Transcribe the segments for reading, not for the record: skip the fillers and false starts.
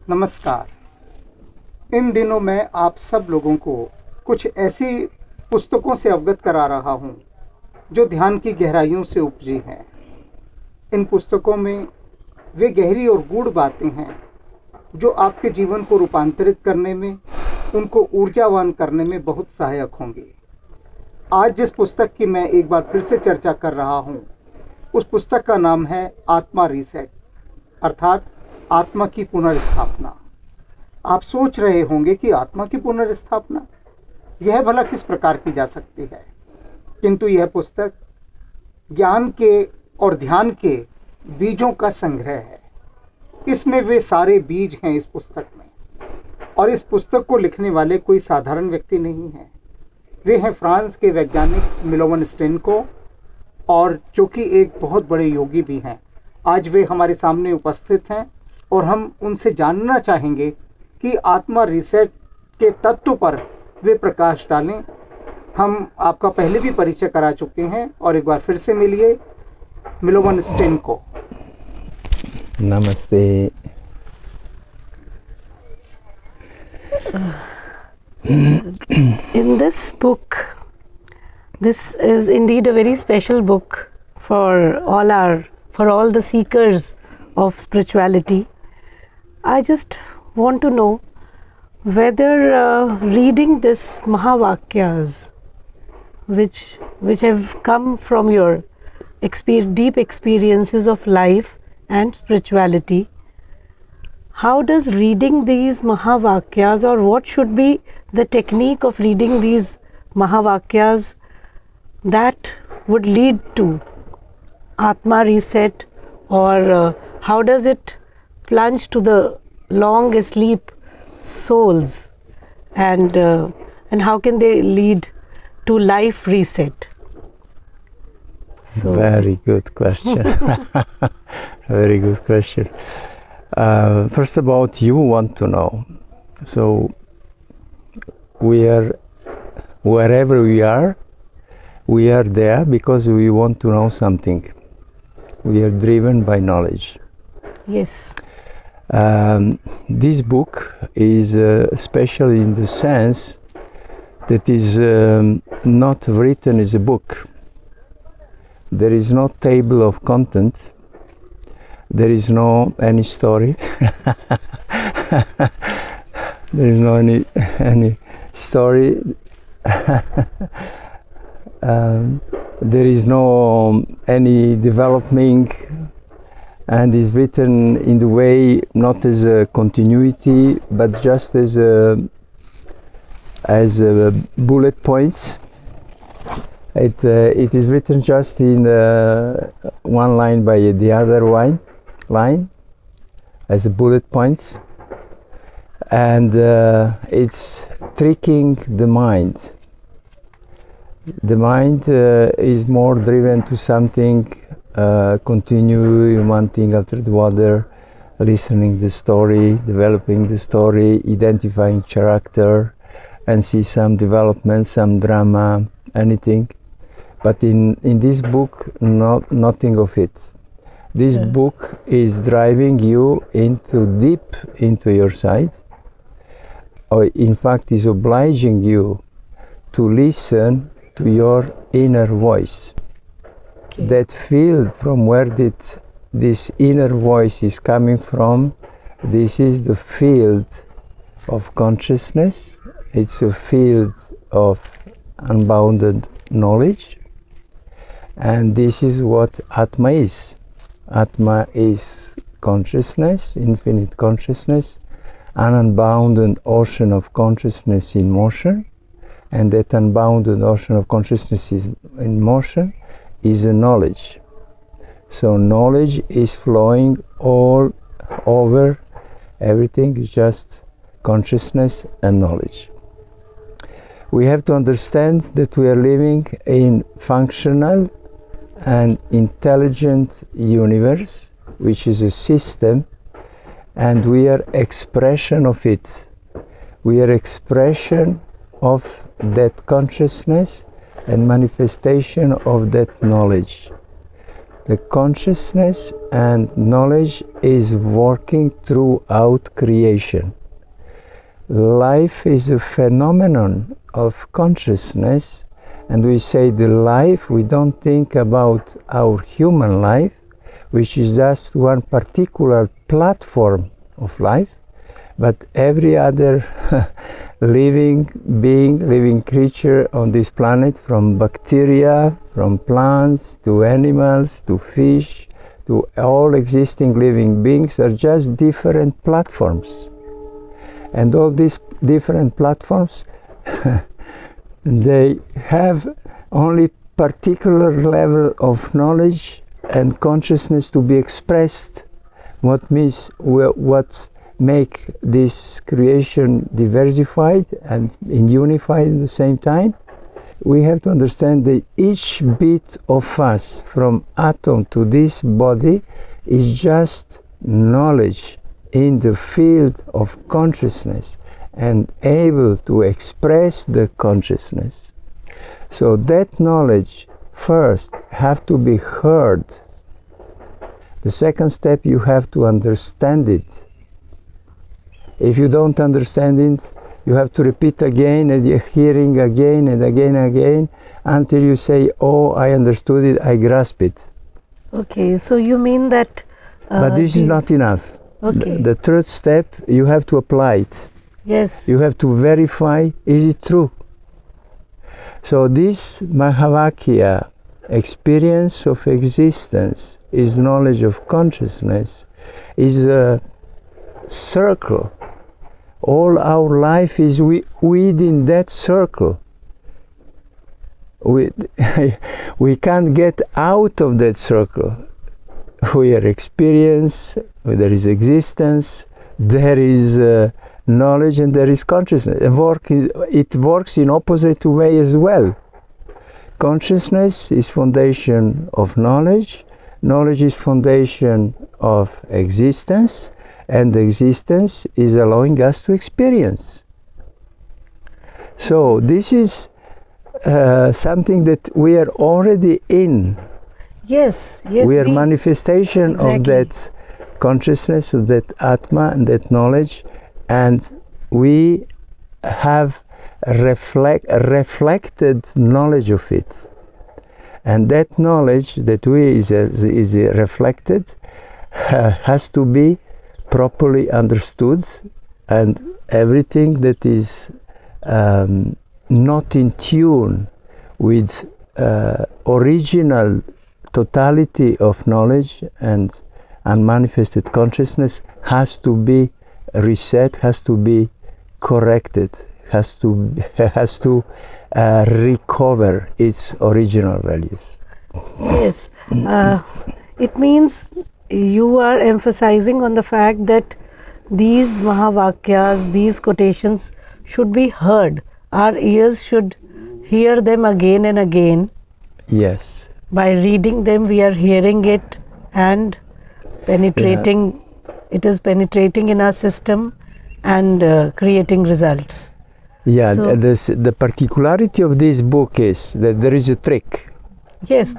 नमस्कार। इन दिनों मैं आप सब लोगों को कुछ ऐसी पुस्तकों से अवगत करा रहा हूँ जो ध्यान की गहराइयों से उपजी हैं। इन पुस्तकों में वे गहरी और गूढ़ बातें हैं जो आपके जीवन को रूपांतरित करने में, उनको ऊर्जावान करने में बहुत सहायक होंगी। आज जिस पुस्तक की मैं एक बार फिर से चर्चा कर रहा हूँ, उस पुस्तक का नाम है आत्मा रीसेट, अर्थात आत्मा की पुनर्स्थापना। आप सोच रहे होंगे कि आत्मा की पुनर्स्थापना यह भला किस प्रकार की जा सकती है, किंतु यह पुस्तक ज्ञान के और ध्यान के बीजों का संग्रह है। इसमें वे सारे बीज हैं इस पुस्तक में, और इस पुस्तक को लिखने वाले कोई साधारण व्यक्ति नहीं हैं। वे हैं फ्रांस के वैज्ञानिक मिलोवन स्टेनकोव, और जो कि एक बहुत बड़े योगी भी हैं। आज वे हमारे सामने उपस्थित हैं और हम उनसे जानना चाहेंगे कि आत्मा रीसेट के तत्व पर वे प्रकाश डालें। हम आपका पहले भी परिचय करा चुके हैं और एक बार फिर से मिलिए मिलोवन स्टेनकोव। नमस्ते। In this book, this is indeed a very special book for all the seekers of spirituality. I just want to know whether reading this Mahavakyas, which have come from your deep experiences of life and spirituality, how does reading these Mahavakyas, or what should be the technique of reading these Mahavakyas that would lead to Atma Reset, or how does it plunge to the long asleep souls, and how can they lead to life reset? So, very good question. Very good question. First about you want to know. So wherever we are there because we want to know something. We are driven by knowledge. Yes. This book is special in the sense that is not written as a book. There is no table of content. There is no any story. There is no any story. There is no any developing, and is written in the way not as a continuity but just as bullet points. It is written just in one line by the other line as a bullet points, and it's tricking the mind. The mind is more driven to something, continue one thing after the other, listening the story, developing the story, identifying character, and see some development, some drama, anything. But in this book, nothing of it. This Yes. book is driving you deep into your side, or in fact is obliging you to listen to your inner voice. Okay. That field from where this inner voice is coming from, this is the field of consciousness. It's a field of unbounded knowledge, and this is what Atma is. Atma is consciousness, infinite consciousness, an unbounded ocean of consciousness in motion, and that unbounded ocean of consciousness is in motion is a knowledge. So knowledge is flowing all over, everything is just consciousness and knowledge. We have to understand that we are living in functional and intelligent universe, which is a system, and we are expression of it. We are expression of that consciousness and manifestation of that knowledge. the consciousness and knowledge is working throughout creation. Life is a phenomenon of consciousness, and we say the life, we don't think about our human life, which is just one particular platform of life, but every other living being, living creature on this planet, from bacteria, from plants, to animals, to fish, to all existing living beings, are just different platforms. And all these different platforms, they have only particular level of knowledge and consciousness to be expressed. What means what make this creation diversified and unified at the same time? We have to understand that each bit of us, from atom to this body, is just knowledge in the field of consciousness and able to express the consciousness. So that knowledge first have to be heard. The second step, you have to understand it. If you don't understand it, you have to repeat again, and you're hearing again and again and again until you say, oh, I understood it, I grasp it. Okay, so you mean that... but this is not enough. Okay. The third step, you have to apply it. Yes. You have to verify, is it true? So this Mahavakya, experience of existence, is knowledge of consciousness, is a circle. All our life is within that circle. We can't get out of that circle. We are experience, there is existence, there is knowledge, and there is consciousness. It works in opposite way as well. Consciousness is foundation of knowledge. Knowledge is foundation of existence, and existence is allowing us to experience. So this is something that we are already in. Yes. We are manifestation of that consciousness, of that Atma and that knowledge, and we have reflected knowledge of it. And that knowledge that is reflected has to be properly understood, and everything that is not in tune with original totality of knowledge and unmanifested consciousness has to be reset, has to be corrected, has to recover its original values. Yes. It means you are emphasizing on the fact that these Mahavakyas, these quotations should be heard. Our ears should hear them again and again. Yes. By reading them, we are hearing it and penetrating. It is penetrating in our system and creating results. Yeah, so, the particularity of this book is that there is a trick. Yes,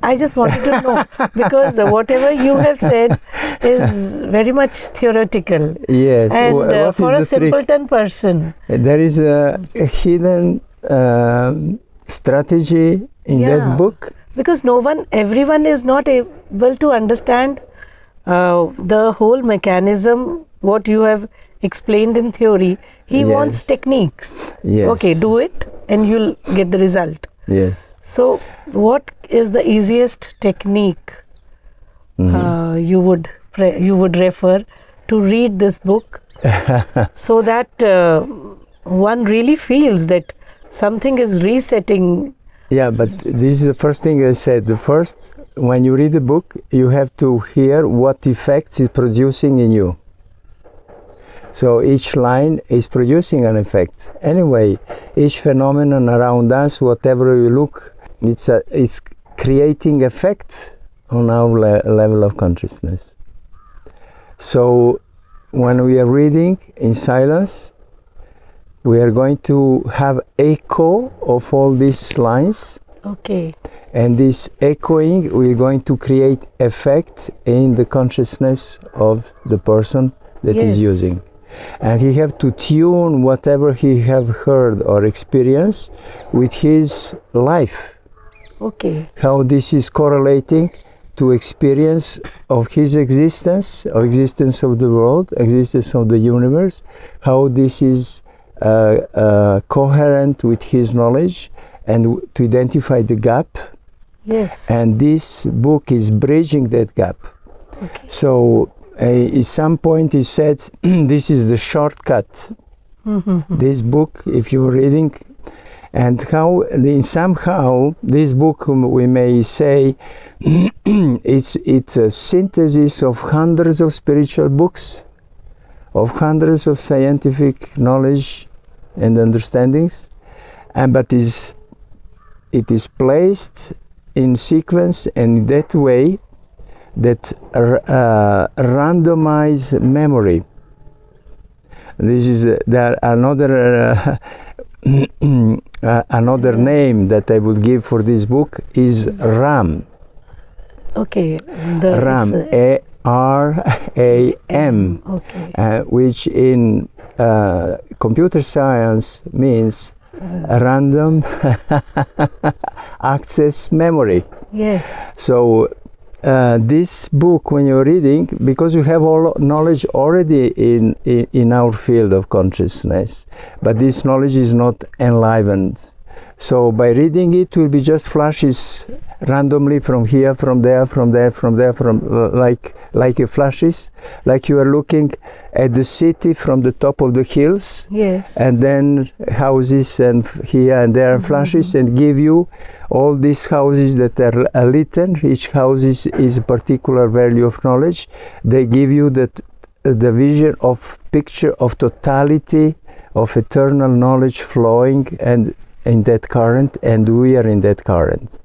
I just wanted to know, because whatever you have said is very much theoretical. Yes. And for a simpleton person, there is a hidden strategy in that book. Because everyone is not able to understand the whole mechanism, what you have explained in theory. He wants techniques. Yes. Okay, do it and you'll get the result. Yes. So, what is the easiest technique you would refer to read this book so that one really feels that something is resetting? Yeah, but this is the first thing I said. The first, when you read the book, you have to hear what effects it's producing in you. So each line is producing an effect. Anyway, each phenomenon around us, whatever we look, it's creating effects on our level of consciousness. So when we are reading in silence, we are going to have echo of all these lines, Okay. And this echoing, we're going to create effect in the consciousness of the person that is using. And he have to tune whatever he have heard or experienced with his life. Okay. How this is correlating to experience of his existence, or existence of the world, existence of the universe, how this is coherent with his knowledge, and to identify the gap. Yes. And this book is bridging that gap. Okay. So at some point he said, this is the shortcut. This book, if you're reading, and how somehow this book, we may say, it's a synthesis of hundreds of spiritual books, of hundreds of scientific knowledge and understandings, but it is placed in sequence in that way that randomize memory. This is another another name that I would give for this book is RAM. Okay. RAM, A-R-A-M, Okay. which in computer science means random access memory. Yes. So this book, when you're reading, because you have all knowledge already in our field of consciousness, but this knowledge is not enlivened. So by reading it will be just flashes randomly from here, from there, from there, from there, like a flashes, like you are looking at the city from the top of the hills. Yes. And then houses and here and there flashes, and give you all these houses that are written. Each house is a particular value of knowledge. They give you the vision of picture of totality of eternal knowledge flowing and in that current, and we are in that current.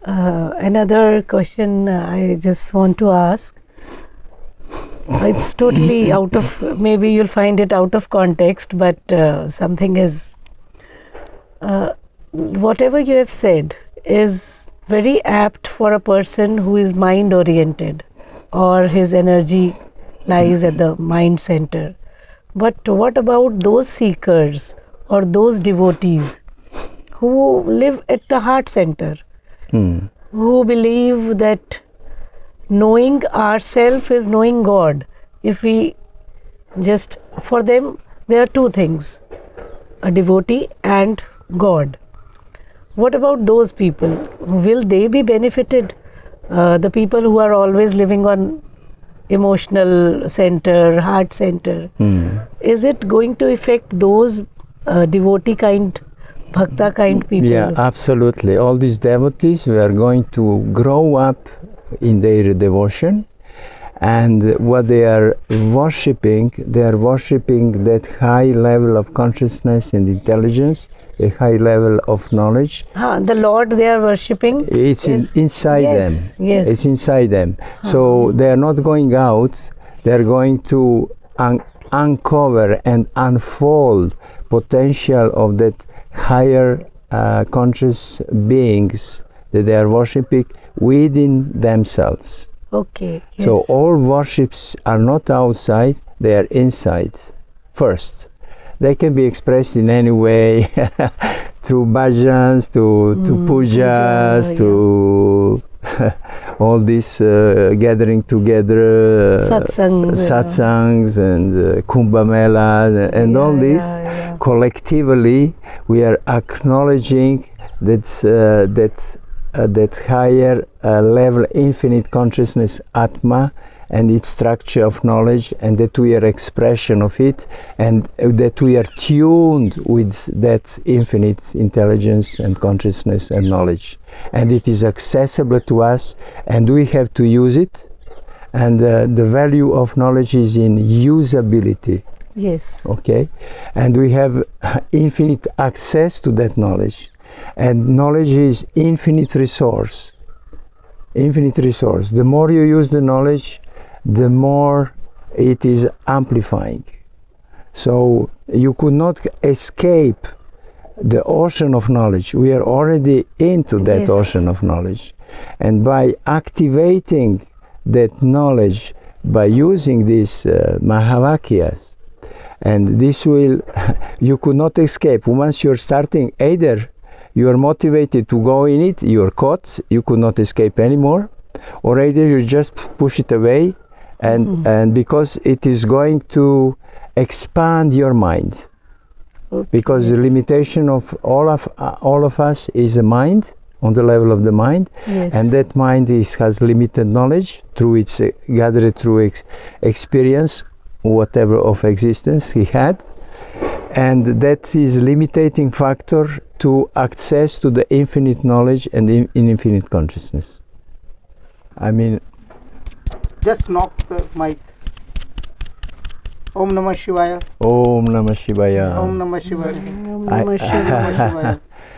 Another question I just want to ask. It's totally out of, maybe you'll find it out of context, but something is, whatever you have said is very apt for a person who is mind oriented, or his energy lies at the mind center. But what about those seekers or those devotees who live at the heart center, who believe that knowing ourself is knowing God? If we just, for them, there are two things, a devotee and God. What about those people? Will they be benefited? The people who are always living on emotional center, heart center, is it going to affect those devotee kind, bhakta kind people? Yeah, absolutely. All these devotees, we are going to grow up in their devotion, and what they are worshipping that high level of consciousness and intelligence, a high level of knowledge. The Lord they are worshipping, it's inside them. Yes. It's inside them. So they are not going out, they are going to uncover and unfold potential of that higher conscious beings that they are worshipping within themselves. Okay. Yes. So all worships are not outside, they are inside first. They can be expressed in any way, through bhajans, to pujas, to all this gathering together, satsangs and Kumbh Mela and all this. Collectively, we are acknowledging that higher level, infinite consciousness, Atma, and its structure of knowledge, and that we are expression of it, and that we are tuned with that infinite intelligence and consciousness and knowledge, and it is accessible to us, and we have to use it. And the value of knowledge is in usability. Yes. Okay, and we have infinite access to that knowledge, and knowledge is infinite resource. Infinite resource. The more you use the knowledge, the more it is amplifying. So you could not escape the ocean of knowledge. We are already into that Yes. ocean of knowledge. And by activating that knowledge, by using these Mahavakyas, and this will, you could not escape. Once you're starting, either you are motivated to go in it, you're caught, you could not escape anymore, or either you just push it away, and because it is going to expand your mind. Because the limitation of all of us is a mind, on the level of the mind, Yes. and that mind has limited knowledge through its gathered through experience, whatever of existence he had, and that is limiting factor to access to the infinite knowledge and in infinite consciousness. I mean, just knock the mic. Om Namah Shivaya. Om Namah Shivaya. Om Namah Shivaya. Om I- Namah Shivaya. Namah Shivaya.